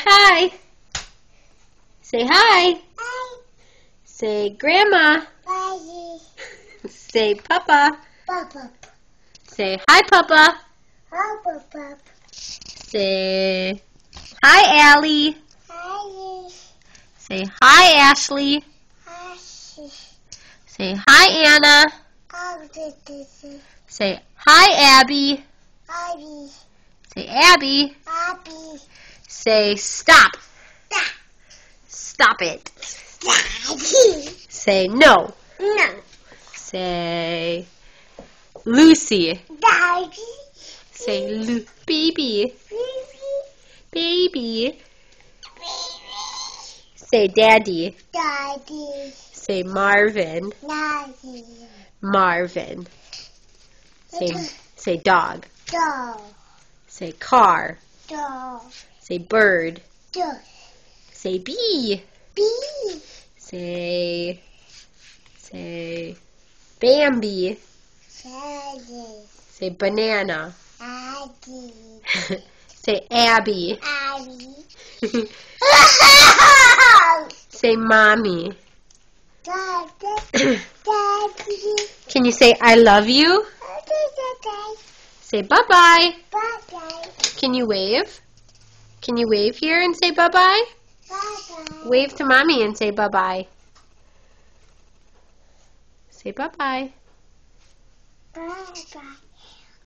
hi. Say hi. Hi. Say grandma. Bye. Say papa. Papa. Say hi, papa. Papa. Say hi, Allie. Hi. Say hi, Ashley. Hi. Say hi, Anna. Say hi, Abby. Abby. Say Abby. Abby. Say stop. Stop. Stop it. Daddy. Say no. No. Say Lucy. Daddy. Say baby. Baby. Say daddy. Daddy. Say Marvin. Daddy. Marvin. Say dog. Dog. Say car. Dog. Say bird. Dog. Say bee. Bee. Say Bambi. Daddy. Say banana. Daddy. Say Abby. Abby. Say mommy. Daddy. Can you say I love you? Say bye-bye. Bye-bye. Can you wave? Can you wave here and say bye-bye? Bye-bye. Wave to mommy and say bye-bye. Say bye-bye. Bye-bye.